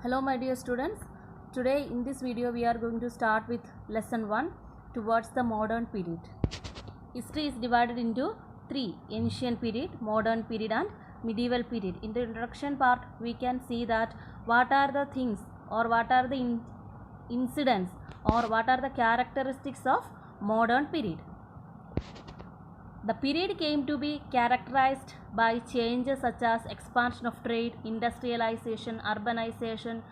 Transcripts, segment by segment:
Hello my dear students, today in this video we are going to start with lesson 1 towards the modern period. History is divided into 3: ancient period, modern period and medieval period. In the introduction part we can see that what are the things or what are the incidents or what are the characteristics of modern period. The period came to be characterized by changes such as expansion of trade, industrialization, urbanization,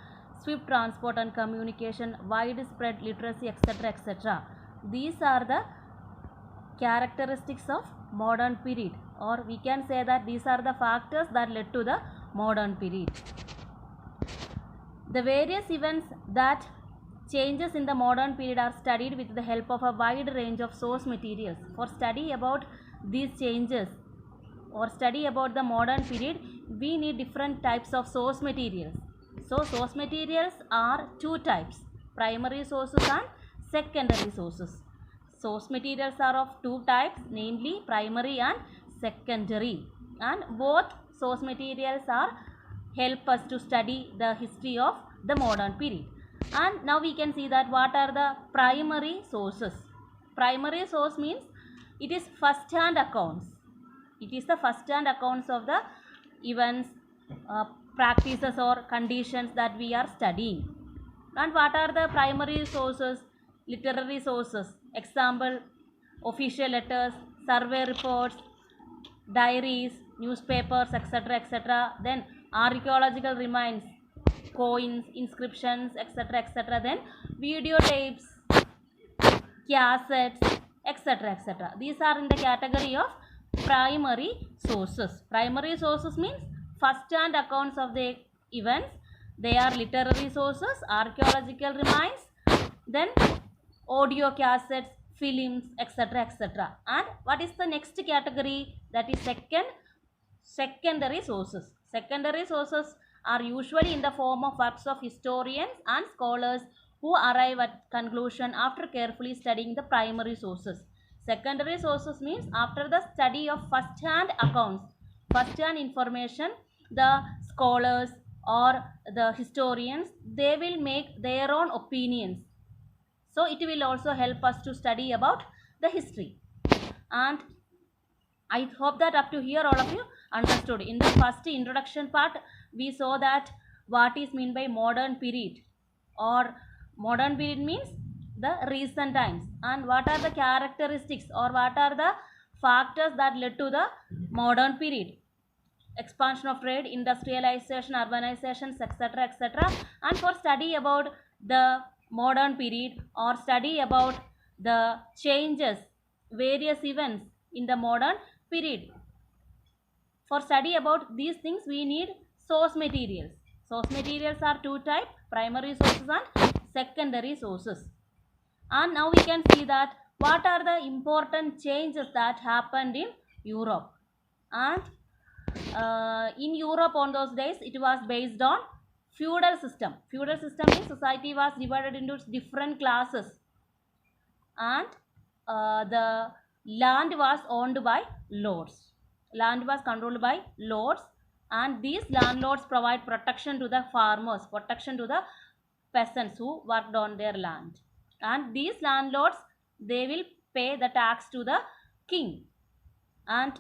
swift transport and communication, widespread literacy, etc. etc. These are the characteristics of modern period, or we can say that these are the factors that led to the modern period. The various events that changes in the modern period are studied with the help of a wide range of source materials. For study about these changes or study about the modern period, we need different types of source materials. So source materials are two types: primary sources and secondary sources. Source materials are of two types, namely primary and secondary, and both source materials are help us to study the history of the modern period. And now we can see that what are the primary sources. Primary source means it is first hand accounts. It is the first hand accounts of the events, practices or conditions that we are studying. And what are the primary sources? Literary sources. Example, official letters, survey reports, diaries, newspapers, etc. etc. Then archaeological remains, coins, inscriptions, etc. etc. Then videotapes, cassettes, etc. etc. These are in the category of primary sources. Primary sources means first hand accounts of the events. They are literary sources, archaeological remains, then audio cassettes, films, etc. etc. And what is the next category? That is secondary sources. Secondary sources are usually in the form of works of historians and scholars who arrive at conclusion after carefully studying the primary sources. Secondary sources means after the study of first hand accounts, first hand information, the scholars or the historians, they will make their own opinions. So it will also help us to study about the history. And I hope that up to here all of you understood. In the first introduction part, we saw that what is meant by modern period, or modern period means the recent times, and what are the characteristics or what are the factors that led to the modern period: expansion of trade, industrialization, urbanizations, etc. etc. And for study about the modern period or study about the changes, various events in the modern period, for study about these things we need source materials. Source materials are two types: primary sources and secondary sources. And now we can see that what are the important changes that happened in Europe. And in Europe on those days it was based on feudal system. Feudal system means society was divided into different classes, and the land was owned by lords. Land was controlled by lords, and these landlords provide protection to the farmers, protection to the peasants who worked on their land. And these landlords, they will pay the tax to the king, and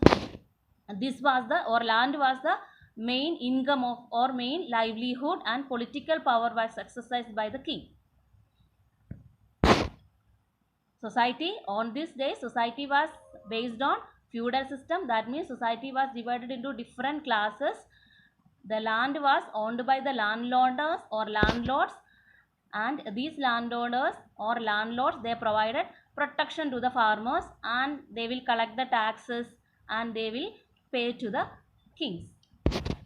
this was the, or land was the main income of or main livelihood, and political power was exercised by the king. Society on this day, society was based on feudal system. That means society was divided into different classes. The land was owned by the landowners or landlords, and these landowners or landlords, they provided protection to the farmers, and they will collect the taxes and they will pay to the kings.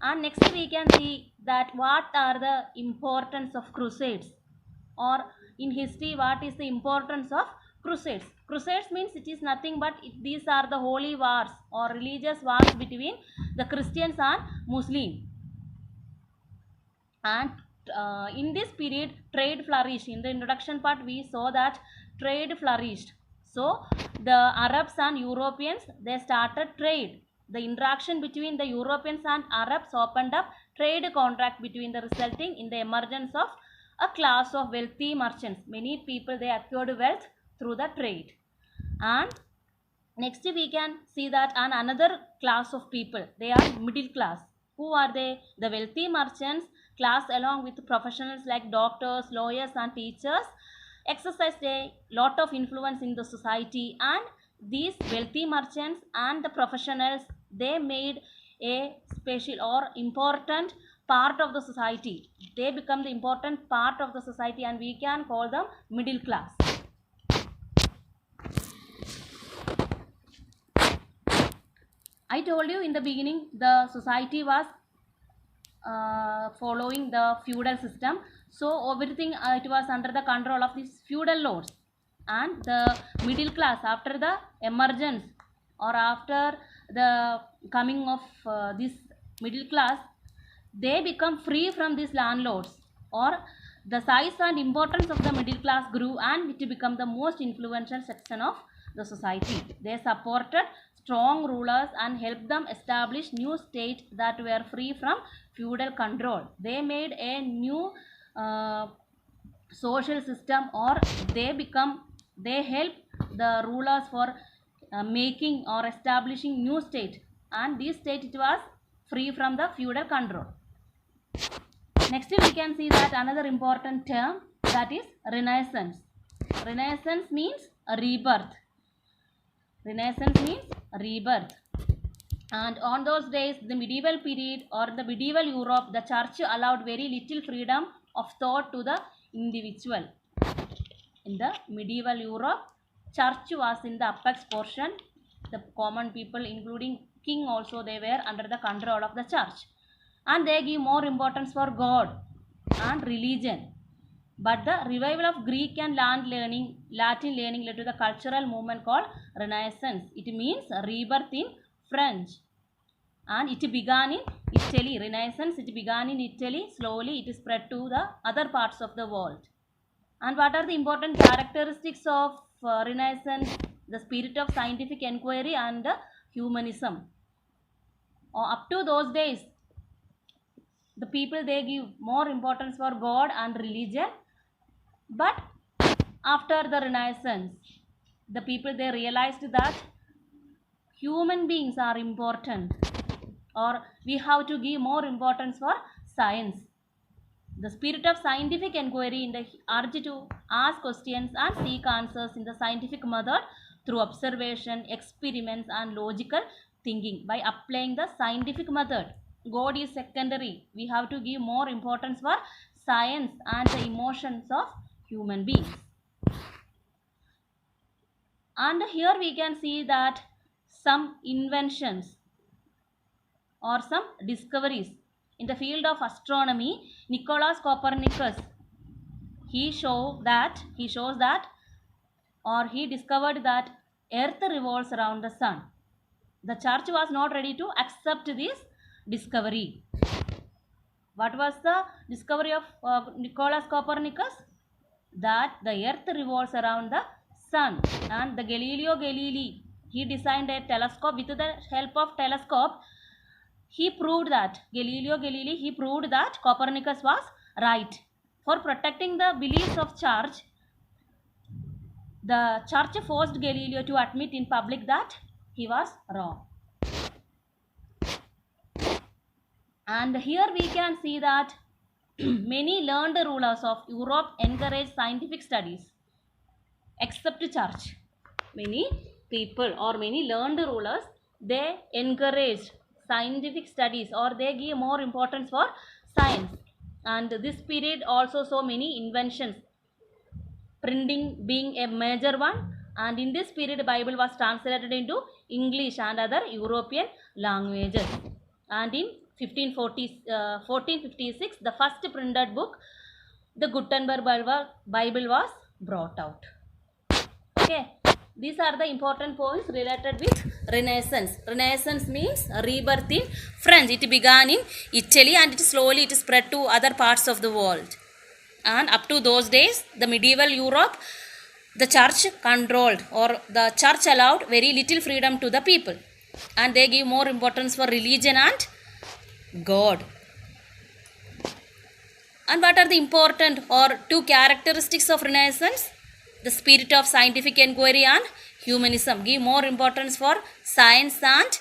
And next we can see that what are the importance of crusades, or in history what is the importance of crusades. Crusades means it is nothing but these are the holy wars or religious wars between the Christians and Muslims. And in this period trade flourished. In the introduction part we saw that trade flourished. So the Arabs and Europeans, they started trade. The interaction between the Europeans and Arabs opened up trade contract between the resulting in the emergence of a class of wealthy merchants. Many people, they acquired wealth through the trade. And next we can see that another class of people, they are middle class. Who are they? The wealthy merchants class, along with professionals like doctors, lawyers and teachers, exercised a lot of influence in the society. And these wealthy merchants and the professionals, they made a special or important part of the society. They become the important part of the society, and we can call them middle class. I told you in the beginning, the society was following the feudal system. So everything it was under the control of these feudal lords. And the middle class, after the emergence or after the coming of this middle class, they become free from these landlords, or the size and importance of the middle class grew, and it became the most influential section of the society. They supported strong rulers and helped them establish new states that were free from feudal control. They made a new social system, or they help the rulers for making or establishing new state, and this state, it was free from the feudal control. Next we can see that another important term, that is Renaissance. Renaissance means rebirth. Renaissance means rebirth. And on those days, the medieval period or the medieval Europe, the church allowed very little freedom of thought to the individual. In the medieval Europe, church was in the apex portion. The common people, including king also, they were under the control of the church. And they give more importance for God and religion. But the revival of Greek and Latin learning led to the cultural movement called Renaissance. It means rebirth in French. And it began in Italy. Renaissance, it began in Italy. Slowly it spread to the other parts of the world. And what are the important characteristics of Renaissance? The spirit of scientific inquiry and humanism. Up to those days, the people, they give more importance for God and religion. But after the Renaissance, the people, they realized that human beings are important, or we have to give more importance for science. The spirit of scientific inquiry in the urge to ask questions and seek answers in the scientific method through observation, experiments and logical thinking. By applying the scientific method, God is secondary. We have to give more importance for science and the emotions of human beings. And here we can see that some inventions or some discoveries in the field of astronomy. Nicolaus Copernicus, he discovered that Earth revolves around the sun. The church was not ready to accept this discovery. What was the discovery of Nicolaus Copernicus? That the earth revolves around the sun. And the Galileo Galilei, he designed a telescope. With the help of telescope, Galileo Galilei, he proved that Copernicus was right. For protecting the beliefs of church, the church forced Galileo to admit in public that he was wrong. And here we can see that many learned rulers of Europe encouraged scientific studies, except church. Many people or many learned rulers, they encouraged scientific studies, or they give more importance for science. And this period also saw many inventions, printing being a major one. And in this period, Bible was translated into English and other European languages. And in 1456, the first printed book, the Gutenberg Bible, was brought out. Okay, these are the important points related with Renaissance. Renaissance means rebirth in French. It began in Italy, and slowly it spread to other parts of the world. And up to those days, the medieval Europe, the church controlled, or the church allowed very little freedom to the people, and they give more importance for religion and God. And what are the important or two characteristics of Renaissance? The spirit of scientific inquiry and humanism. Give more importance for science and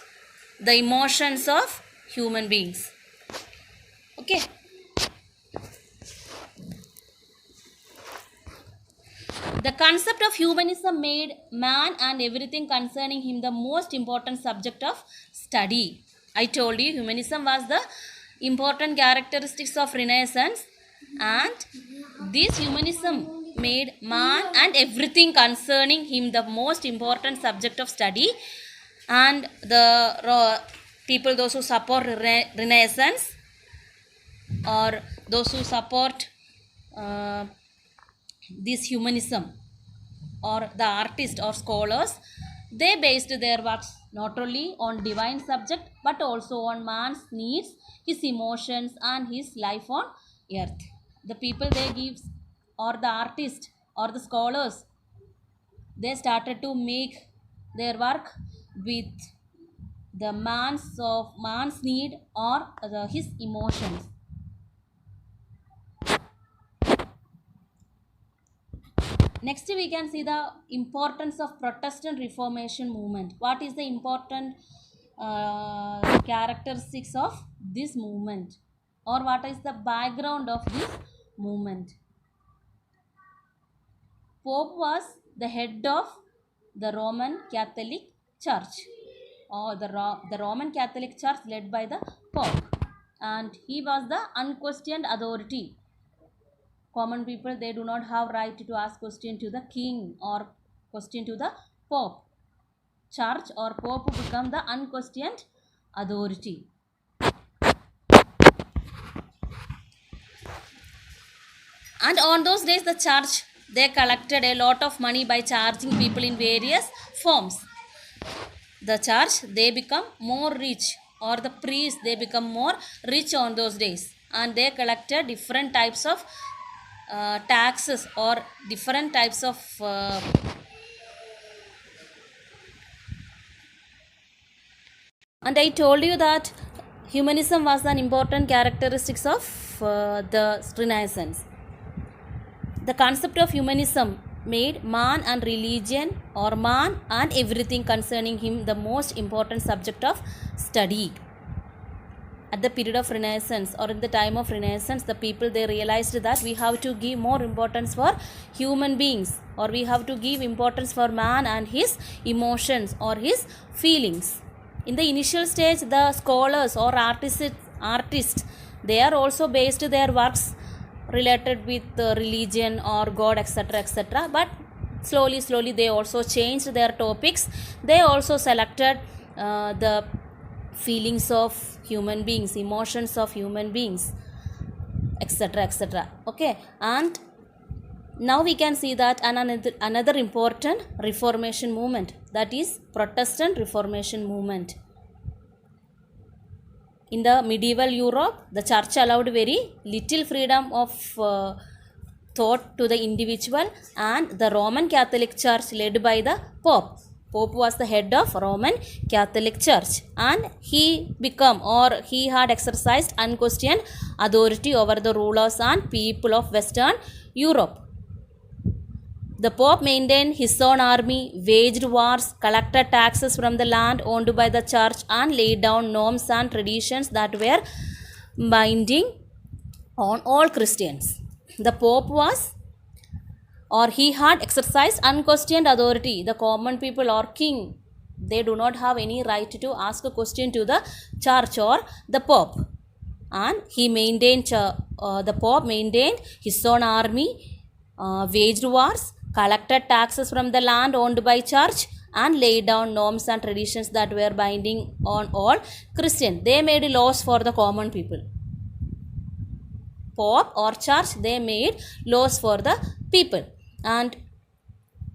the emotions of human beings. Okay. The concept of humanism made man and everything concerning him the most important subject of study. I told you humanism was the important characteristics of Renaissance, and this humanism made man and everything concerning him the most important subject of study. And the people, those who support Renaissance or those who support this humanism, or the artists or scholars, they based their works not only on divine subject but also on man's needs, his emotions and his life on earth. The people they give, or the artists or the scholars, they started to make their work with the man's need or his emotions. Next, we can see the importance of Protestant Reformation movement. What is the important characteristics of this movement, or what is the background of this movement? Pope was the head of the Roman Catholic Church, or the Roman Catholic Church led by the Pope, and he was the unquestioned authority. Common people, they do not have right to ask question to the king or question to the Pope. Church or Pope become the unquestioned authority. And on those days the church, they collected a lot of money by charging people in various forms. The church, they become more rich, or the priests, they become more rich on those days, and they collected different types of taxes or different types of and I told you that humanism was an important characteristics of the Renaissance. The concept of humanism made man and religion, or man and everything concerning him, the most important subject of study. At the period of Renaissance, or in the time of Renaissance, the people, they realized that we have to give more importance for human beings, or we have to give importance for man and his emotions or his feelings. In the initial stage, the scholars or artists, they are also based their works related with religion or God, etc., etc. But slowly they also changed their topics. They also selected the feelings of human beings, emotions of human beings, etc., etc. Okay, and now we can see that another important Reformation movement, that is Protestant Reformation movement. In the medieval Europe, the church allowed very little freedom of thought to the individual, and the Roman Catholic Church led by the Pope. Pope was the head of Roman Catholic Church, and he had exercised unquestioned authority over the rulers and people of Western Europe. The Pope maintained his own army, waged wars, collected taxes from the land owned by the church, and laid down norms and traditions that were binding on all Christians. The Pope he had exercised unquestioned authority. The common people or king, they do not have any right to ask a question to the church or the Pope. And the Pope maintained his own army, waged wars, collected taxes from the land owned by church, and laid down norms and traditions that were binding on all Christians. They made laws for the common people. Pope or church, they made laws for the people, and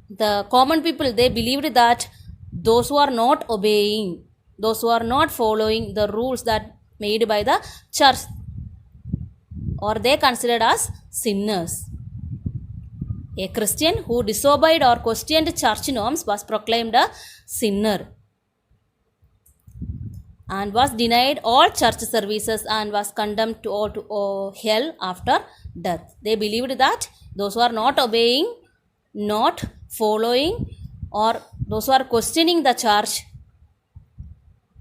the common people, they believed that those who are not obeying, those who are not following the rules that made by the church, or they considered as sinners. A Christian who disobeyed or questioned church norms was proclaimed a sinner and was denied all church services and was condemned to hell after death. They believed that those who are not obeying, not following, or those who are questioning the church,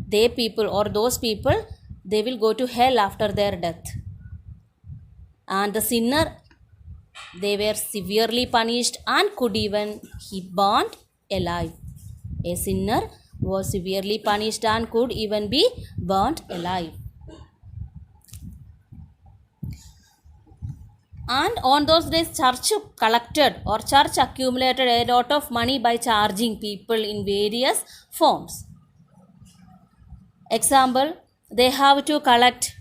they people or those people, they will go to hell after their death. And the sinner, they were severely punished and could even be burnt alive. A sinner was severely punished and could even be burnt alive. And on those days, church collected or church accumulated a lot of money by charging people in various forms. Example, they have to collect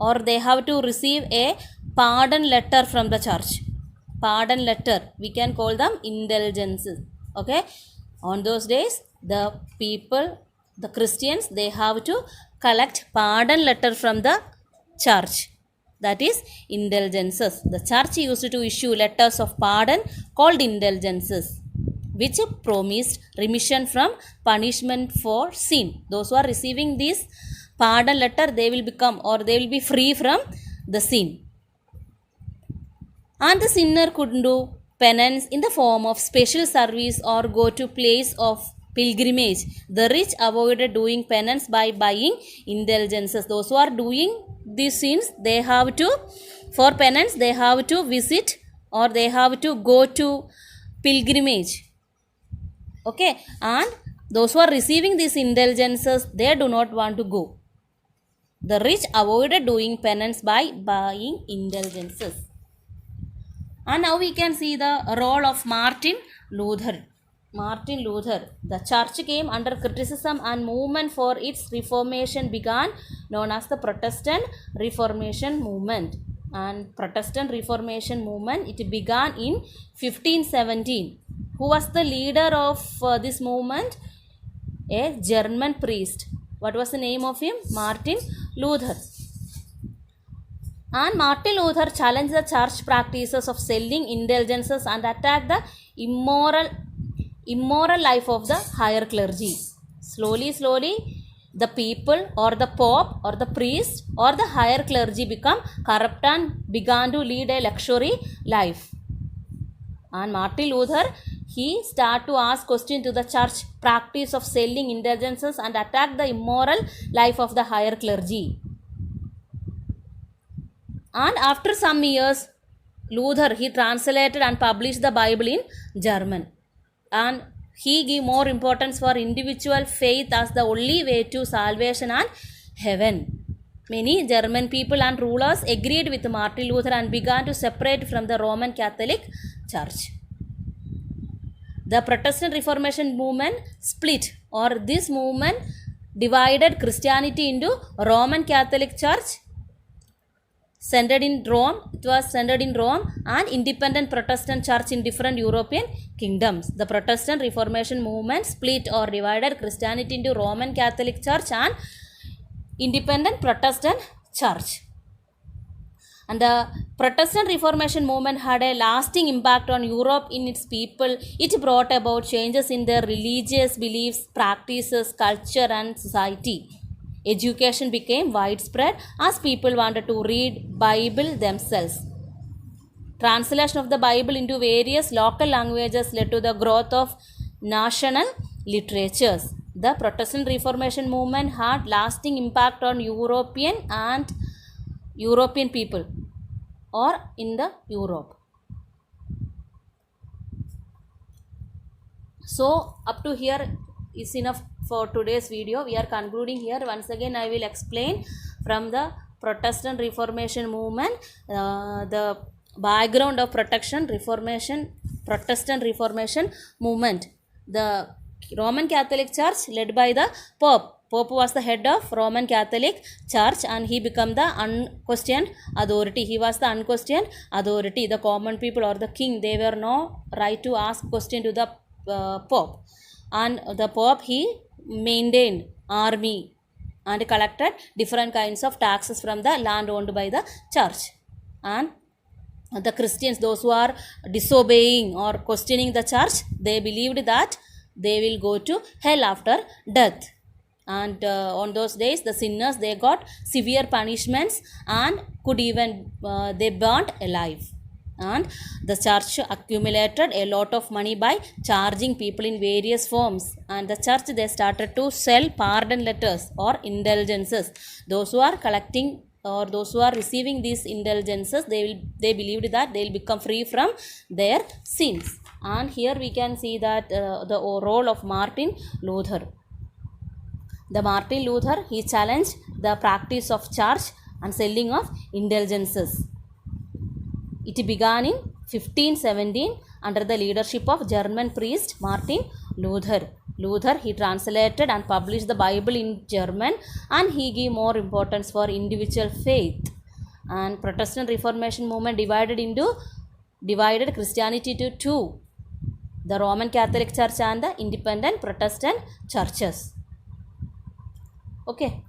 or they have to receive a pardon letter from the church. Pardon letter, we can call them indulgences. Okay, on those days, the people, the Christians, they have to collect pardon letter from the church. That is indulgences. The church used to issue letters of pardon called indulgences, which promised remission from punishment for sin. Those who are receiving this pardon letter, they will become or they will be free from the sin. And the sinner could do penance in the form of special service or go to place of pilgrimage. The rich avoided doing penance by buying indulgences. Those who are doing these sins, they have to, for penance, they have to visit or they have to go to pilgrimage. Okay, and those who are receiving these indulgences, they do not want to go. The rich avoided doing penance by buying indulgences. And now we can see the role of Martin Luther. Martin Luther. The church came under criticism and movement for its reformation began, known as the Protestant Reformation movement. And Protestant Reformation movement, it began in 1517. Who was the leader of this movement? A German priest. What was the name of him? Martin Luther. And Martin Luther challenged the church practices of selling indulgences and attacked the immoral life of the higher clergy. Slowly, the people or the pope or the priest or the higher clergy become corrupt and began to lead a luxury life. And Martin Luther, he started to ask questions to the church practice of selling indulgences and attack the immoral life of the higher clergy. And after some years, Luther, he translated and published the Bible in German. And he gave more importance for individual faith as the only way to salvation and heaven. Many German people and rulers agreed with Martin Luther and began to separate from the Roman Catholic Church. The Protestant Reformation movement split, or this movement divided Christianity into Roman Catholic Church centered in Rome. It was centered in Rome and independent Protestant church in different European kingdoms. The Protestant Reformation movement split or divided Christianity into Roman Catholic Church and independent Protestant church. And the Protestant Reformation movement had a lasting impact on Europe in its people. It brought about changes in their religious beliefs, practices, culture and society. Education became widespread as people wanted to read Bible themselves. Translation of the Bible into various local languages led to the growth of national literatures. The Protestant Reformation movement had lasting impact on European people or in the Europe. So up to here is enough for today's video. We are concluding here. Once again I will explain from the Protestant Reformation movement the background of Protestant Reformation movement. The Roman Catholic Church led by the Pope. Pope was the head of Roman Catholic Church and he became the unquestioned authority. He was the unquestioned authority. The common people or the king, they were no right to ask question to the Pope. And the Pope, he maintained army and collected different kinds of taxes from the land owned by the church. And the Christians, those who are disobeying or questioning the church, they believed that they will go to hell after death. and on those days the sinners, they got severe punishments and could even they burnt alive. And the church accumulated a lot of money by charging people in various forms, and the church, they started to sell pardon letters or indulgences. Those who are collecting or those who are receiving these indulgences, they believed that they will become free from their sins. And here we can see that the role of Martin Luther. The Martin Luther, he challenged the practice of church and selling of indulgences. It began in 1517 under the leadership of German priest Martin Luther. Luther, he translated and published the Bible in German, and he gave more importance for individual faith. And Protestant Reformation movement divided Christianity into two: the Roman Catholic Church and the independent Protestant churches. Okay.